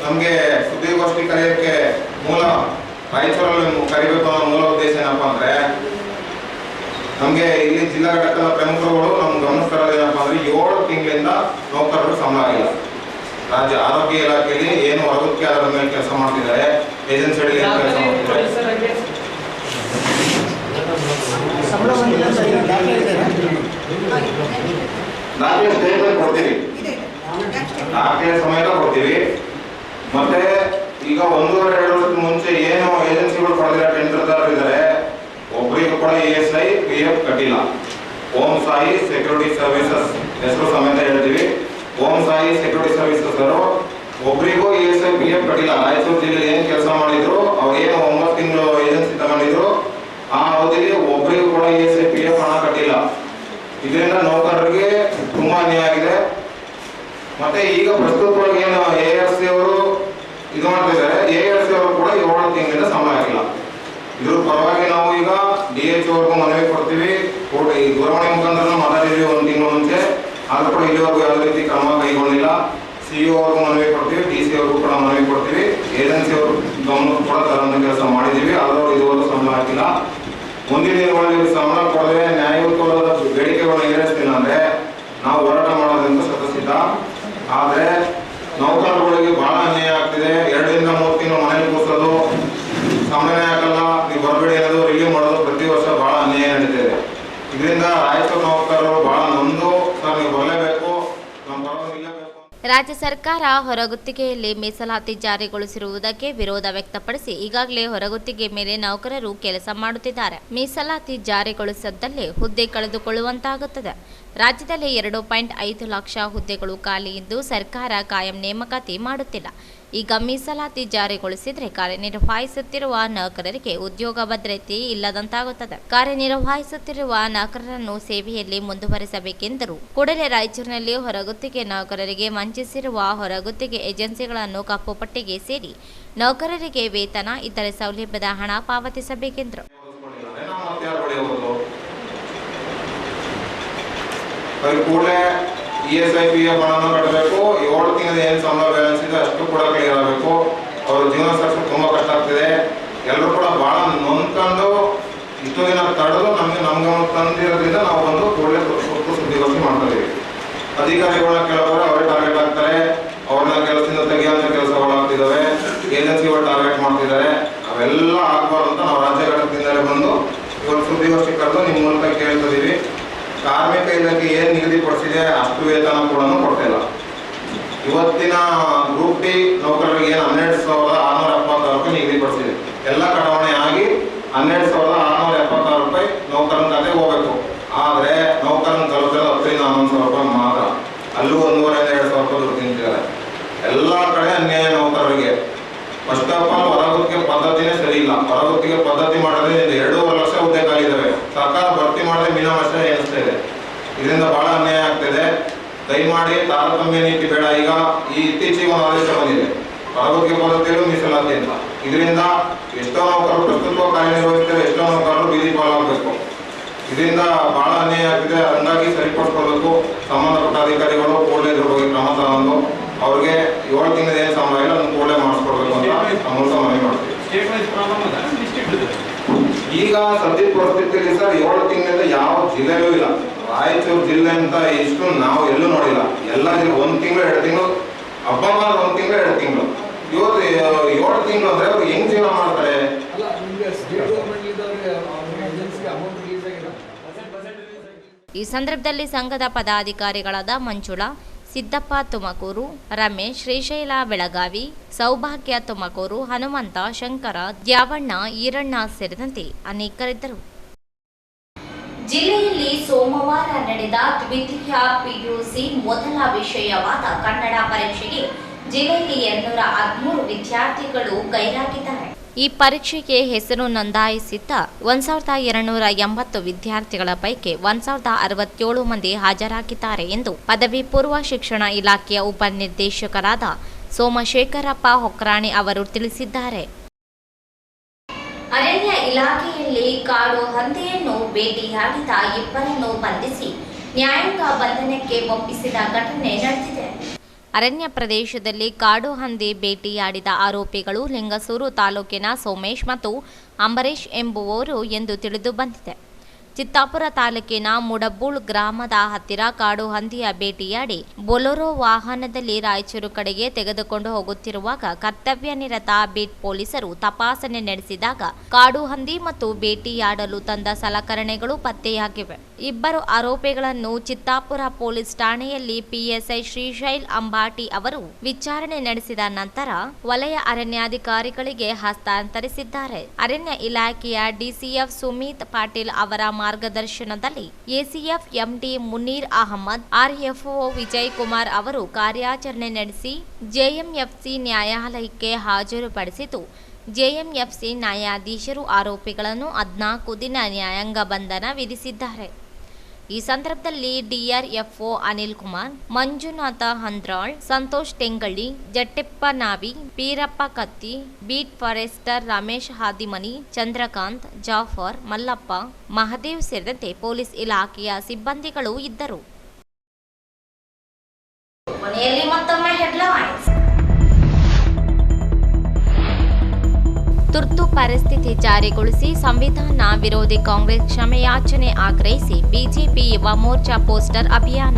ನಮಗೆ ಸುದ್ದಿಗೋಷ್ಠಿ ಕರೆಯೋಕ್ಕೆ ಮೂಲ ರಾಯಚೂರಲ್ಲಿ ಕರಿಬೇಕು ಅನ್ನೋ ಮೂಲ ಉದ್ದೇಶ ಏನಪ್ಪ ಅಂದರೆ, ನಮಗೆ ಇಲ್ಲಿ ಜಿಲ್ಲಾ ಘಟಕದ ಪ್ರಮುಖರುಗಳು ನಮ್ಗೆ ಗಮನಿಸ್ತಾರೋದು ಏನಪ್ಪ ಅಂದರೆ, 7 ತಿಂಗಳಿಂದ ನೌಕರರು ಸಂಬಳ ಆಗಿಲ್ಲ. ರಾಜ್ಯ ಆರೋಗ್ಯ ಇಲಾಖೆಯಲ್ಲಿ ಏನು ಹೊರಗುತ್ತಿಗೆ ಅದರ ಮೇಲೆ ಕೆಲಸ ಮಾಡ್ತಿದ್ದಾರೆ, ಏಜೆನ್ಸಿ ಅಡಿಯಲ್ಲಿ ಏನು ಕೆಲಸ ಮಾಡ್ತಿದ್ದಾರೆ, ನಾವೇ ಸ್ಟೇಟ್ಮೆಂಟ್ ಕೊಡ್ತೀವಿ, ದಾಖಲೆ ಸಮೇತ ಕೊಡ್ತೀವಿ. ಮತ್ತೆ ಈಗ 1.5-2 ವರ್ಷದ ಮುಂಚೆ ಏನು ಏಜೆನ್ಸಿಗಳು ಪಡೆದಿರೋ ಟೆಂಡರ್ದಾರರು ಇದ್ದಾರೆ, ಒಬ್ಬರಿಗೂ ಕೂಡ ESI PF ಕಟ್ಟಿಲ್ಲ. ಓಂ ಸಾಯಿ ಸೆಕ್ಯೂರಿಟಿ ಸರ್ವಿಸಸ್ ಹೆಸರು ಸಮೇತ ಹೇಳ್ತೀವಿ. ಓಂ ಸಾಯಿ ಸೆಕ್ಯೂರಿಟಿ ಸರ್ವಿಸಸ್ ಅವರು ಒಬ್ಬರಿಗೂ ESI PF ಕಟ್ಟಿಲ್ಲ. ರಾಯಚೂರು ಜಿಲ್ಲೆಯಲ್ಲಿ ಏನು ಕೆಲಸ ಮಾಡಿದ್ರು, ಅವ್ರು ಏನು 9 ತಿಂಗಳು ಏಜೆನ್ಸಿ ತಗೊಂಡಿದ್ರು, ಆ ಅವಧಿಯಲ್ಲಿ ಒಬ್ಬರಿಗೂ ಕೂಡ ESI PF ಹಣ ಕಟ್ಟಿಲ್ಲ. ಇದರಿಂದ ನೌಕರರಿಗೆ ತುಂಬಾ ಅನ್ಯಾಯ ಆಗಿದೆ. ಮತ್ತೆ ಈಗ ಪ್ರಸ್ತುತವಾಗಿ ಏನು ARC ಅವರು ಇದು ಮಾಡ್ತಿದ್ದಾರೆ, ARC ಅವರು ಕೂಡ 7 ತಿಂಗಳಿಂದ ಸಂಬಳ ಆಗಿಲ್ಲ. ಇದ್ರ ಪರವಾಗಿ ನಾವು ಈಗ DH ಅವ್ರಿಗೂ ಮನವಿ ಕೊಡ್ತೀವಿ. ಈ ದೂರವಾಣಿ ಮುಖಾಂತರ ಮಾತಾಡಿದ್ವಿ 1 ತಿಂಗಳ ಮುಂಚೆ, ಆದ್ರೂ ಕೂಡ ಇಲ್ಲಿವರೆಗೂ ಯಾವುದೇ ರೀತಿ ಕ್ರಮ ಕೈಗೊಂಡಿಲ್ಲ. CEO ಅವ್ರಿಗೂ ಮನವಿ ಕೊಡ್ತೀವಿ, DC ಅವ್ರಿಗೂ ಕೂಡ ಮನವಿ ಕೊಡ್ತೀವಿ. ಏಜೆನ್ಸಿ ಅವರು ಗಮನಕ್ಕೂ ಕೂಡ ತರಂತ ಕೆಲಸ ಮಾಡಿದ್ದೀವಿ, ಆದರೂ ಇದುವರೆಗೂ ಸಂಬಳ ಹಾಕಿಲ್ಲ. ಮುಂದಿನ ದಿನಗಳಲ್ಲಿ ಸಂಬಳ ಕೊಡದೆ ನ್ಯಾಯಯುತವಾದ ಬೇಡಿಕೆಗಳನ್ನು ಈಡೇರಿಸ್ತಿಲ್ಲ ಅಂದರೆ ನಾವು ಹೋರಾಟ ಮಾಡೋದಂತ ಸದಸ್ಯದ. ಆದರೆ ನೌಕರರುಗಳಿಗೆ ಬಹಳ ಅನ್ಯಾಯ ಆಗ್ತಿದೆ. 2 ರಿಂದ 3 ತಿಂಗಳು ಮನೇಲಿ ಕೂರಿಸೋದು ಸಾಮಾನ್ಯ ಆಗಲ್ಲ, ನೀವು ಬರಬೇಡಿ ಅನ್ನೋದು, ರಿಲೀವ್ ಮಾಡೋದು ಪ್ರತಿ ವರ್ಷ ಬಹಳ ಅನ್ಯಾಯ ನಡೀತಿದೆ. ಇದರಿಂದ ರಾಯಚೂರು ನೌಕರರು ಬಹಳ ನೊಂದು, ಸರ್ ನೀವು ಬರಲೇಬೇಕು, ನಮ್ಮ ಪರವಾಗಿ ನಿಲ್ಲಬೇಕು. ರಾಜ್ಯ ಸರ್ಕಾರ ಹೊರಗುತ್ತಿಗೆಯಲ್ಲಿ ಮೀಸಲಾತಿ ಜಾರಿಗೊಳಿಸಿರುವುದಕ್ಕೆ ವಿರೋಧ ವ್ಯಕ್ತಪಡಿಸಿ ಈಗಾಗಲೇ ಹೊರಗುತ್ತಿಗೆ ಮೇಲೆ ನೌಕರರು ಕೆಲಸ ಮಾಡುತ್ತಿದ್ದಾರೆ. ಮೀಸಲಾತಿ ಜಾರಿಗೊಳಿಸದ್ದಲ್ಲಿ ಹುದ್ದೆ ಕಳೆದುಕೊಳ್ಳುವಂತಾಗುತ್ತದೆ. ರಾಜ್ಯದಲ್ಲಿ 2.5 ಲಕ್ಷ ಹುದ್ದೆಗಳು ಖಾಲಿ ಇದ್ದು ಸರ್ಕಾರ ಕಾಯಂ ನೇಮಕಾತಿ ಮಾಡುತ್ತಿಲ್ಲ. ಈಗ ಮೀಸಲಾತಿ ಜಾರಿಗೊಳಿಸಿದರೆ ಕಾರ್ಯನಿರ್ವಹಿಸುತ್ತಿರುವ ನೌಕರರಿಗೆ ಉದ್ಯೋಗ ಭದ್ರತೆ ಇಲ್ಲದಂತಾಗುತ್ತದೆ. ಕಾರ್ಯನಿರ್ವಹಿಸುತ್ತಿರುವ ನೌಕರರನ್ನು ಸೇವೆಯಲ್ಲಿ ಮುಂದುವರಿಸಬೇಕೆಂದರು. ಕೂಡಲೇ ರಾಯಚೂರಿನಲ್ಲಿ ಹೊರಗುತ್ತಿಗೆ ನೌಕರರಿಗೆ ವಂಚಿಸಿರುವ ಹೊರಗುತ್ತಿಗೆ ಏಜೆನ್ಸಿಗಳನ್ನು ಕಪ್ಪು ಪಟ್ಟಿಗೆ ಸೇರಿ ನೌಕರರಿಗೆ ವೇತನ ಇತರೆ ಸೌಲಭ್ಯದ ಹಣ ಪಾವತಿಸಬೇಕೆಂದರು. ಕೂಡಲೇ ESIPF ಹಣವನ್ನು ಕಟ್ಟಬೇಕು. 7 ತಿಂಗಳ ಏನು ಸಂಬಳ ಬ್ಯಾಲೆನ್ಸ್ ಇದೆ ಅಷ್ಟು ಕೂಡ ಕ್ಲಿಯರ್ ಆಗಬೇಕು. ಅವ್ರ ಜೀವನ ಸಾಗಿಸೋದು ತುಂಬ ಕಷ್ಟ ಆಗ್ತಿದೆ. ಎಲ್ಲರೂ ಕೂಡ ಭಾಳ ನೊಂದ್ಕೊಂಡು ಇಷ್ಟು ದಿನ ತಡೆದು ನಮ್ಗೆ ತಂದಿರೋದ್ರಿಂದ ನಾವು ಬಂದು ಕೂಡಲೇ ಸುದ್ದಿಗೋಷ್ಠಿ ಮಾಡ್ತಾ ಇದೀವಿ. ಅಧಿಕಾರಿಗಳನ್ನ ಕೇಳೋದ್ರೆ ಅವರೇ ಟಾರ್ಗೆಟ್ ಆಗ್ತಾರೆ. ಅವ್ರನ್ನ ಕೆಲಸದಿಂದ ತೆಗೆಯುವಂಥ ಕೆಲಸಗಳಾಗ್ತಿದ್ದಾವೆ. ಏಜೆನ್ಸಿಗಳು ಟಾರ್ಗೆಟ್ ಮಾಡ್ತಿದ್ದಾರೆ. ಅವೆಲ್ಲ ಆಗಬಾರ್ದು ಅಂತ ನಾವು ರಾಜ್ಯ ಘಟಕದಿಂದಲೇ ಬಂದು ಇವತ್ತು ಸುದ್ದಿಗೋಷ್ಠಿ ಕರೆದು ನಿಮ್ಮ ಮೂಲಕ ಕೇಳ್ತಿದ್ದೀವಿ. ಕಾರ್ಮಿಕ ಇಲಾಖೆ ಏನು ನಿಗದಿಪಡಿಸಿದೆ ಅಷ್ಟು ವೇತನ ಕೂಡ ಕೊಡ್ತಾ ಇಲ್ಲ. ಇವತ್ತಿನ ಗ್ರೂಪ್ ಡಿ ನೌಕರರಿಗೆ ಏನು 12,676 ರೂಪಾಯಿ ನಿಗದಿಪಡಿಸಿದೆ. ಎಲ್ಲ ಕಟಾವಣೆ ಆಗಿ 12,676 ರೂಪಾಯಿ ನೌಕರನ ಖಾತೆಗೆ ಹೋಗಬೇಕು. ಆದರೆ ನೌಕರನ ತಲುಪಿರೋದು 10,000 ರಿಂದ 11,000 ರೂಪಾಯಿ ಮಾತ್ರ. ಅಲ್ಲೂ 1,500 ರಿಂದ 2,000 ರೂಪಾಯಿ ದುಡ್ಡು ತಿಂತಿದ್ದಾರೆ. ಎಲ್ಲ ಕಡೆ ಅನ್ಯಾಯ ನೌಕರರಿಗೆ. ಫಸ್ಟ್ ಆಫ್ ಆಲ್ ಹೊರಗುತ್ತಿಗೆ ಪದ್ಧತಿನೇ ಸರಿ ಇಲ್ಲ. ಹೊರಗುತ್ತಿಗೆ ಪದ್ಧತಿ ಮಾಡಿದ್ರೆ 2.5 ಲಕ್ಷ ಹುದ್ದೆ ಖಾಲಿದ್ದಾವೆ. ಸರ್ಕಾರ ಭರ್ತಿ ಮಾಡಿದ್ರೆ ಮೀನಾಮಶ ಎನಿಸ್ತಾ ಇದೆ. ಇದರಿಂದ ಬಹಳ ಅನ್ಯಾಯ ಆಗ್ತಿದೆ. ದಯಮಾಡಿ ತಾರತಮ್ಯ ನೀತಿ ಬೇಡ. ಈಗ ಈ ಇತ್ತೀಚೆಗೆ ಒಂದು ಆದೇಶ ಬಂದಿದೆ ಹೊರಗುತ್ತಿಗೆ ಪದ್ಧತಿಯಲ್ಲೂ ಮೀಸಲಾತಿ ಅಂತ. ಇದರಿಂದ ಎಷ್ಟೋ ನೌಕರರು ಪ್ರಸ್ತುತ ಕಾರ್ಯನಿರ್ವಹಿಸ್ತಾರೆ, ಎಷ್ಟೋ ನೌಕರರು ಬೀದಿ ಪಾಲಾಗಬೇಕು. ಇದರಿಂದ ಬಹಳ ಅನ್ಯಾಯ ಆಗ್ತಿದೆ. ಹಂಗಾಗಿ ಸರಿಪಡಿಸ್ಕೊಳ್ಬೇಕು. ಸಂಬಂಧಪಟ್ಟ ಅಧಿಕಾರಿಗಳು ಕೂಡಲೇ ಇದ್ರ ಬಗ್ಗೆ ಕ್ರಮ ತಗೊಂಡು ಅವ್ರಿಗೆ 7 ತಿಂಗಳ ಏನು ಸಂಬಳ ಇಲ್ಲ ಅದನ್ನು ಕೂಡಲೇ ಮಾಡಿಸ್ಕೊಡ್ಬೇಕು ಅಂತ ಮೂಲಕ ಮನವಿ ಮಾಡ್ತೀವಿ. ಈಗ ಸದ್ಯ ಪರಿಸ್ಥಿತಿಯಲ್ಲಿ ಸರ್ 7 ತಿಂಗಳಿಂದ ಯಾವ ಜಿಲ್ಲೆಯೂ ಇಲ್ಲ. ರಾಯಚೂರು ಜಿಲ್ಲೆ ಅಂತ ಇಷ್ಟು ನಾವು ಎಲ್ಲೂ ನೋಡಿಲ್ಲ. ಎಲ್ಲ ಜಿಲ್ಲೆ 1 ತಿಂಗಳು 2 ತಿಂಗಳು ಹಬ್ಬ 1 ತಿಂಗಳು 2 ತಿಂಗಳು. ಇವತ್ತು 7 ತಿಂಗಳು ಅಂದ್ರೆ ಅವ್ರು ಹೆಂಗ್ ಜೀವನ ಮಾಡ್ತಾರೆ? ಈ ಸಂದರ್ಭದಲ್ಲಿ ಸಂಘದ ಪದಾಧಿಕಾರಿಗಳಾದ ಮಂಜುಳಾ, ಸಿದ್ದಪ್ಪ ತುಮಕೂರು, ರಮೇಶ್, ಶ್ರೀಶೈಲ ಬೆಳಗಾವಿ, ಸೌಭಾಗ್ಯ ತುಮಕೂರು, ಹನುಮಂತ, ಶಂಕರ, ದ್ಯಾವಣ್ಣ, ಈರಣ್ಣ ಸೇರಿದಂತೆ ಅನೇಕರಿದ್ದರು. ಜಿಲ್ಲೆಯಲ್ಲಿ ಸೋಮವಾರ ನಡೆದ ದ್ವಿತೀಯ PUC ಮೊದಲ ವಿಷಯವಾದ ಕನ್ನಡ ಪರೀಕ್ಷೆಗೆ ಜಿಲ್ಲೆಯಲ್ಲಿ 213 ವಿದ್ಯಾರ್ಥಿಗಳು ಗೈರಾಗಿದ್ದಾರೆ. ಈ ಪರೀಕ್ಷೆಗೆ ಹೆಸರು ನೋಂದಾಯಿಸಿದ್ದ 1,280 ವಿದ್ಯಾರ್ಥಿಗಳ ಪೈಕಿ 1,067 ಮಂದಿ ಹಾಜರಾಗಿದ್ದಾರೆ ಎಂದು ಪದವಿ ಪೂರ್ವ ಶಿಕ್ಷಣ ಇಲಾಖೆಯ ಉಪನಿರ್ದೇಶಕರಾದ ಸೋಮಶೇಖರಪ್ಪ ಹೊಕ್ರಾಣಿ ಅವರು ತಿಳಿಸಿದ್ದಾರೆ. ಅರಣ್ಯ ಇಲಾಖೆಯಲ್ಲಿ ಕಾಡು ಹಂದಿಯನ್ನು ಬೇಟೆಯಾಡಿದ 2 ಬಂಧಿಸಿ ನ್ಯಾಯಾಂಗ ಬಂಧನಕ್ಕೆ ಒಪ್ಪಿಸಿದ ಘಟನೆ ನಡೆದಿದೆ. ಅರಣ್ಯ ಪ್ರದೇಶದಲ್ಲಿ ಕಾಡು ಹಂದಿ ಬೇಟೆಯಾಡಿದ ಆರೋಪಿಗಳು ಲಿಂಗಸೂರು ತಾಲೂಕಿನ ಸೋಮೇಶ್ ಮತ್ತು ಅಂಬರೀಶ್ ಎಂಬುವವರು ಎಂದು ತಿಳಿದು ಬಂದಿದೆ. ಚಿತ್ತಾಪುರ ತಾಲೂಕಿನ ಮುಡಬೂಳ್ ಗ್ರಾಮದ ಹತ್ತಿರ ಕಾಡು ಹಂದಿಯ ಬೇಟೆಯಾಡಿ ಬೊಲೊರೋ ವಾಹನದಲ್ಲಿ ರಾಯಚೂರು ಕಡೆಗೆ ತೆಗೆದುಕೊಂಡು ಹೋಗುತ್ತಿರುವಾಗ ಕರ್ತವ್ಯ ನಿರತ ಬೀಟ್ ಪೊಲೀಸರು ತಪಾಸಣೆ ನಡೆಸಿದಾಗ ಕಾಡು ಹಂದಿ ಮತ್ತು ಬೇಟೆಯಾಡಲು ತಂದ ಸಲಕರಣೆಗಳು ಪತ್ತೆಯಾಗಿವೆ. 2 ಆರೋಪಿಗಳನ್ನು ಚಿತ್ತಾಪುರ ಪೊಲೀಸ್ ಠಾಣೆಯಲ್ಲಿ PSI ಶ್ರೀಶೈಲ್ ಅಂಬಾಟಿ ಅವರು ವಿಚಾರಣೆ ನಡೆಸಿದ ನಂತರ ವಲಯ ಅರಣ್ಯಾಧಿಕಾರಿಗಳಿಗೆ ಹಸ್ತಾಂತರಿಸಿದ್ದಾರೆ. ಅರಣ್ಯ ಇಲಾಖೆಯ DCF ಸುಮಿತ್ ಪಾಟೀಲ್ ಅವರ ಮಾರ್ಗದರ್ಶನದಲ್ಲಿ ACF MD Munir Ahmed, RFO Vijay Kumar ಅವರು ಕಾರ್ಯಾಚರಣೆ ನಡೆಸಿ JMFC ನ್ಯಾಯಾಲಯಕ್ಕೆ ಹಾಜರುಪಡಿಸಿತು. JMFC ನ್ಯಾಯಾಧೀಶರು ಆರೋಪಿಗಳನ್ನು 14 ದಿನ ನ್ಯಾಯಾಂಗ ಬಂಧನ ವಿಧಿಸಿದ್ದಾರೆ. ಈ ಸಂದರ್ಭದಲ್ಲಿ DRFO ಅನಿಲ್ ಕುಮಾರ್, ಮಂಜುನಾಥ ಹಂದ್ರಾಳ್, ಸಂತೋಷ್ ತೆಂಗಳ್ಳಿ, ಜಟ್ಟೆಪ್ಪ ನಾವಿ, ಪೀರಪ್ಪ ಕತ್ತಿ, ಬೀಟ್ ಫಾರೆಸ್ಟರ್ ರಮೇಶ್ ಹಾದಿಮನಿ, ಚಂದ್ರಕಾಂತ್, ಜಾಫರ್, ಮಲ್ಲಪ್ಪ, ಮಹದೇವ್ ಸೇರಿದಂತೆ ಪೊಲೀಸ್ ಇಲಾಖೆಯ ಸಿಬ್ಬಂದಿಗಳು ಇದ್ದರು. ತುರ್ತು ಪರಿಸ್ಥಿತಿ ಜಾರಿಗೊಳಿಸಿ ಸಂವಿಧಾನ ವಿರೋಧಿ ಕಾಂಗ್ರೆಸ್ ಕ್ಷಮೆಯಾಚನೆ ಆಗ್ರಹಿಸಿ ಬಿಜೆಪಿ ಯುವ ಮೋರ್ಚಾ ಪೋಸ್ಟರ್ ಅಭಿಯಾನ.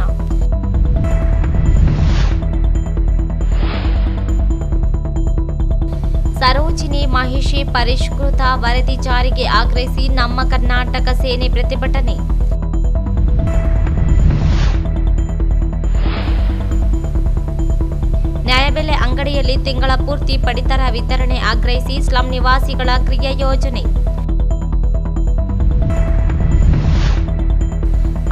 ಸರೋಜಿನಿ ಮಹಿಷಿ ಪರಿಷ್ಕೃತ ವರದಿ ಜಾರಿಗೆ ಆಗ್ರಹಿಸಿ ನಮ್ಮ ಕರ್ನಾಟಕ ಸೇನೆ ಪ್ರತಿಭಟನೆ. ನ್ಯಾಯಬೆಲೆ ಅಂಗಡಿಯಲ್ಲಿ ತಿಂಗಳ ಪೂರ್ತಿ ಪಡಿತರ ವಿತರಣೆ ಆಗ್ರಹಿಸಿ ಸ್ಲಂ ನಿವಾಸಿಗಳ ಕ್ರಿಯಾ ಯೋಜನೆ.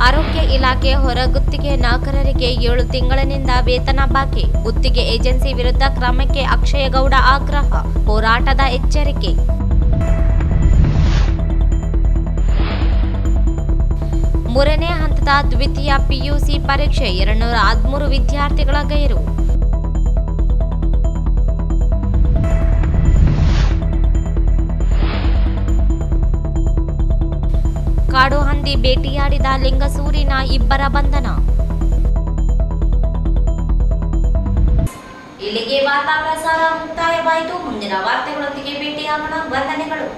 ಆರೋಗ್ಯ ಇಲಾಖೆ ಹೊರಗುತ್ತಿಗೆ ನೌಕರರಿಗೆ 7 ತಿಂಗಳಿನಿಂದ ವೇತನ ಬಾಕಿ. ಗುತ್ತಿಗೆ ಏಜೆನ್ಸಿ ವಿರುದ್ಧ ಕ್ರಮಕ್ಕೆ ಅಕ್ಷಯಗೌಡ ಆಗ್ರಹ. ಹೋರಾಟದ ಎಚ್ಚರಿಕೆ. ಮೂರನೇ ಹಂತದ ದ್ವಿತೀಯ ಪಿಯುಸಿ ಪರೀಕ್ಷೆ 213 ವಿದ್ಯಾರ್ಥಿಗಳ ಗೈರು. ಕಾಡು ಹಂದಿ ಬೇಟೆಯಾಡಿದ ಲಿಂಗಸೂರಿನ 2 ಬಂಧನ. ಇಲ್ಲಿಗೆ ವಾರ್ತಾ ಪ್ರಸಾರ ಮುಕ್ತಾಯವಾಯಿತು. ಮುಂದಿನ ವಾರ್ತೆಗಳೊಂದಿಗೆ ಭೇಟಿಯಾಗೋಣ. ವಂದನೆಗಳು.